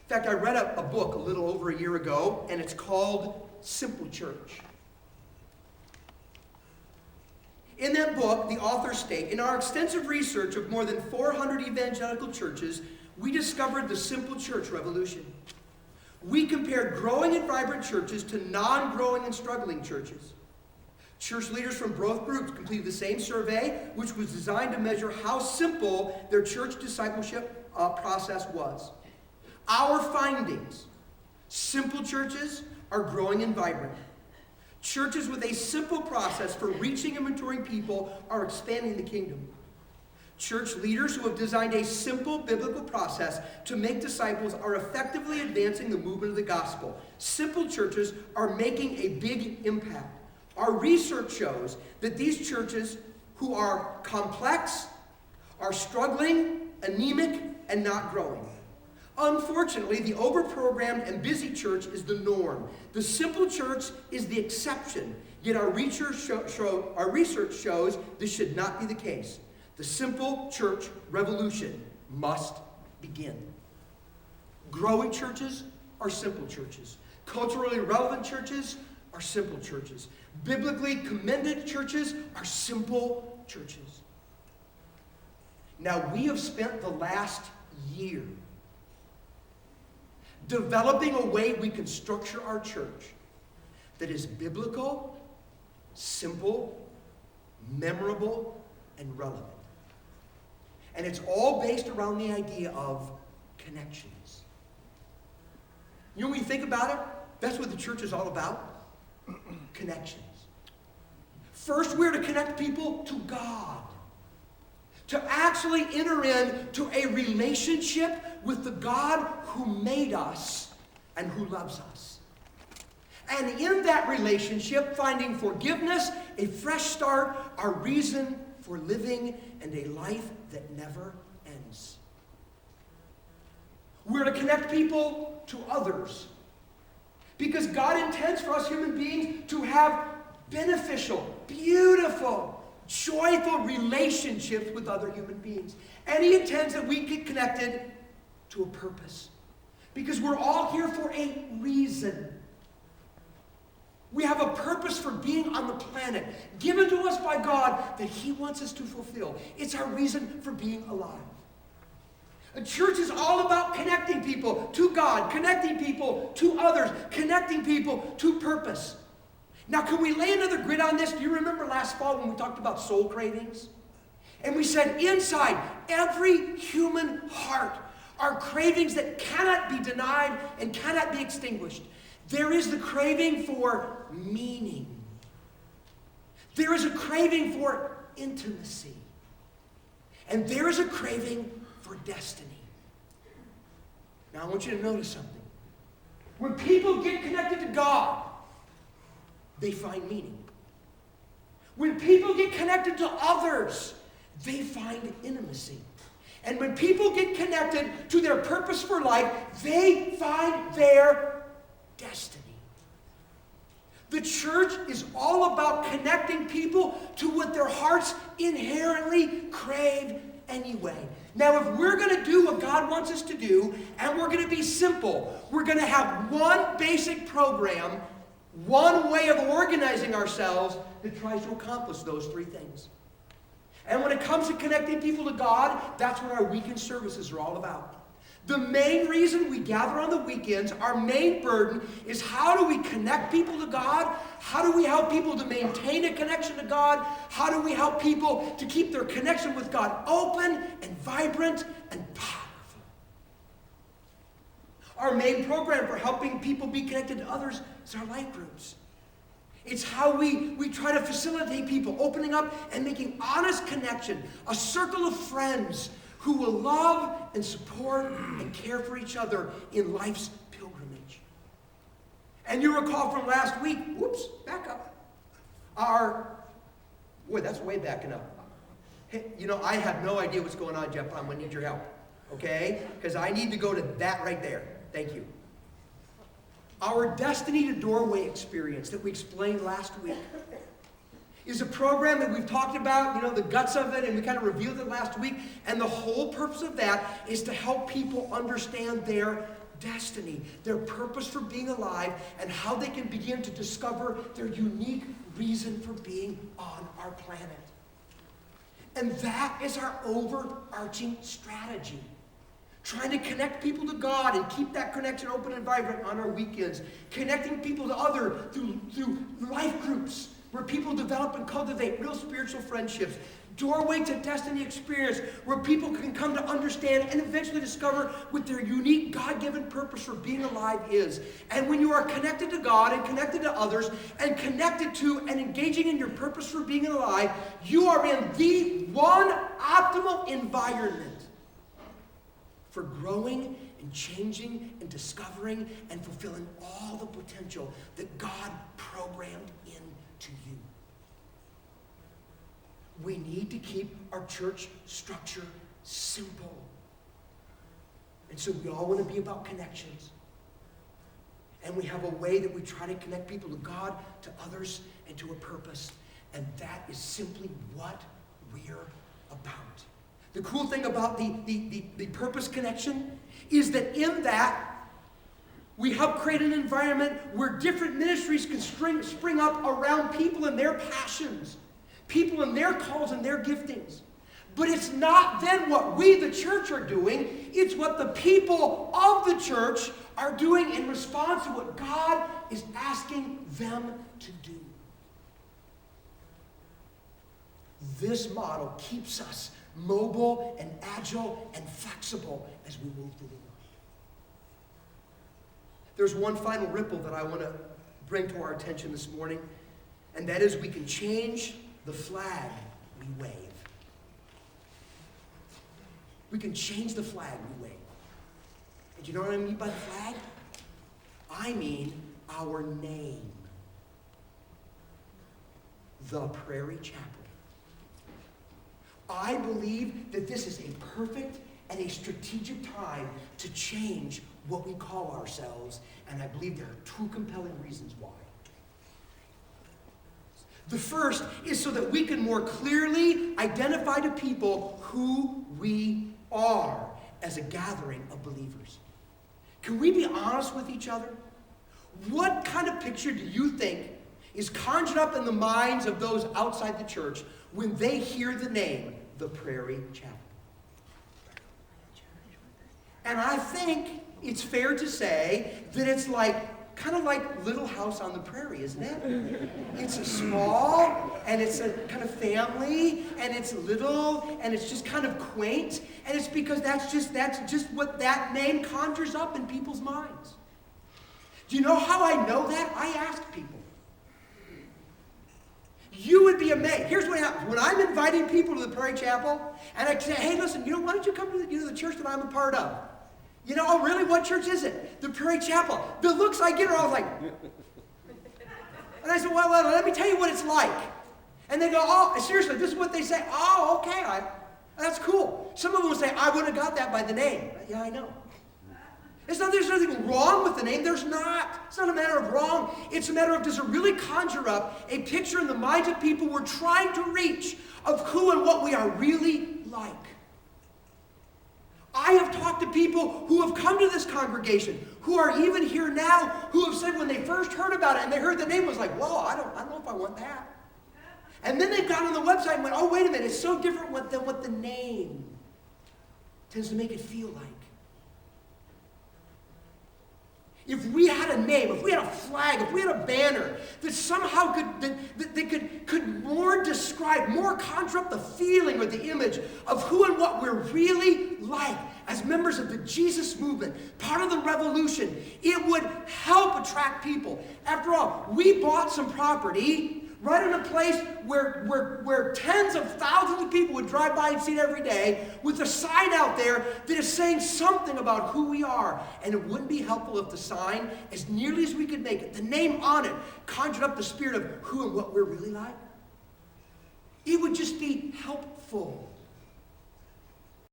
In fact, I read a book a little over a year ago, and it's called Simple Church. In that book, the authors state, in our extensive research of more than 400 evangelical churches, we discovered the simple church revolution. We compared growing and vibrant churches to non-growing and struggling churches. Church leaders from both groups completed the same survey, which was designed to measure how simple their church discipleship process was. Our findings: simple churches are growing and vibrant. Churches with a simple process for reaching and maturing people are expanding the kingdom. Church leaders who have designed a simple biblical process to make disciples are effectively advancing the movement of the gospel. Simple churches are making a big impact. Our research shows that these churches who are complex, are struggling, anemic, and not growing. Unfortunately, the overprogrammed and busy church is the norm. The simple church is the exception. Yet our research shows this should not be the case. The simple church revolution must begin. Growing churches are simple churches. Culturally relevant churches are simple churches. Biblically commended churches are simple churches. Now, we have spent the last year developing a way we can structure our church that is biblical, simple, memorable, and relevant. And it's all based around the idea of connections. You know, when you think about it, that's what the church is all about. Connections. First, we're to connect people to God. To actually enter into a relationship with the God who made us and who loves us. And in that relationship, finding forgiveness, a fresh start, our reason for living, and a life that never ends. We're to connect people to others. Because God intends for us human beings to have beneficial, beautiful, joyful relationships with other human beings. And He intends that we get connected to a purpose. Because we're all here for a reason. We have a purpose for being on the planet, given to us by God, that He wants us to fulfill. It's our reason for being alive. A church is all about connecting people to God, connecting people to others, connecting people to purpose. Now, can we lay another grid on this? Do you remember last fall when we talked about soul cravings? And we said inside every human heart are cravings that cannot be denied and cannot be extinguished. There is the craving for meaning. There is a craving for intimacy. And there is a craving for destiny. Now, I want you to notice something. When people get connected to God, they find meaning. When people get connected to others, they find intimacy. And when people get connected to their purpose for life, they find their destiny. The church is all about connecting people to what their hearts inherently crave anyway. Now, if we're going to do what God wants us to do, and we're going to be simple, we're going to have one basic program, one way of organizing ourselves that tries to accomplish those three things. And when it comes to connecting people to God, that's what our weekend services are all about. The main reason we gather on the weekends, our main burden, is how do we connect people to God? How do we help people to maintain a connection to God? How do we help people to keep their connection with God open and vibrant and powerful? Our main program for helping people be connected to others is our life groups. It's how we try to facilitate people opening up and making honest connection, a circle of friends who will love and support and care for each other in life's pilgrimage. And you recall from last week, back up. That's way backing up. Hey, I have no idea what's going on, Jeff. I'm going to need your help, okay? Because I need to go to that right there. Thank you. Our Destiny to Doorway experience that we explained last week is a program that we've talked about, the guts of it, and we kind of revealed it last week. And the whole purpose of that is to help people understand their destiny, their purpose for being alive, and how they can begin to discover their unique reason for being on our planet. And that is our overarching strategy. Trying to connect people to God and keep that connection open and vibrant on our weekends. Connecting people to others through life groups where people develop and cultivate real spiritual friendships. Doorway to Destiny experience where people can come to understand and eventually discover what their unique God-given purpose for being alive is. And when you are connected to God and connected to others and connected to and engaging in your purpose for being alive, you are in the one optimal environment for growing and changing and discovering and fulfilling all the potential that God programmed into you. We need to keep our church structure simple. And so we all want to be about connections. And we have a way that we try to connect people to God, to others, and to a purpose. And that is simply what we're about. The cool thing about the purpose connection is that in that, we help create an environment where different ministries can spring up around people and their passions, people and their calls and their giftings. But it's not then what we, the church, are doing. It's what the people of the church are doing in response to what God is asking them to do. This model keeps us mobile and agile and flexible as we move through the world. There's one final ripple that I want to bring to our attention this morning, and that is we can change the flag we wave. We can change the flag we wave. And do you know what I mean by the flag? I mean our name. The Prairie Chapel. I believe that this is a perfect and a strategic time to change what we call ourselves, and I believe there are two compelling reasons why. The first is so that we can more clearly identify to people who we are as a gathering of believers. Can we be honest with each other? What kind of picture do you think is conjured up in the minds of those outside the church when they hear the name, the Prairie Chapel? And I think it's fair to say that it's kind of like Little House on the Prairie, isn't it? It's a small, and it's a kind of family, and it's little, and it's just kind of quaint, and it's because that's just what that name conjures up in people's minds. Do you know how I know that? I ask people. You would be amazed. Here's what happens. When I'm inviting people to the Prairie Chapel, and I say, hey, listen, why don't you come to the church that I'm a part of? Oh, really? What church is it? The Prairie Chapel. The looks I get are all like... And I said, well, let me tell you what it's like. And they go, oh, seriously, this is what they say. Oh, okay, that's cool. Some of them will say, I would have got that by the name. Yeah, I know. There's nothing wrong with the name. There's not. It's not a matter of wrong. It's a matter of, does it really conjure up a picture in the minds of people we're trying to reach of who and what we are really like? I have talked to people who have come to this congregation, who are even here now, who have said when they first heard about it and they heard the name, was like, whoa, I don't know if I want that. And then they've gone on the website and went, oh, wait a minute, it's so different than what the name tends to make it feel like. If we had a name, if we had a flag, if we had a banner that somehow could more describe, more conjure up the feeling or the image of who and what we're really like as members of the Jesus movement, part of the revolution, it would help attract people. After all, we bought some property right in a place where tens of thousands of people would drive by and see it every day, with a sign out there that is saying something about who we are. And it wouldn't be helpful if the sign, as nearly as we could make it, the name on it, conjured up the spirit of who and what we're really like. It would just be helpful.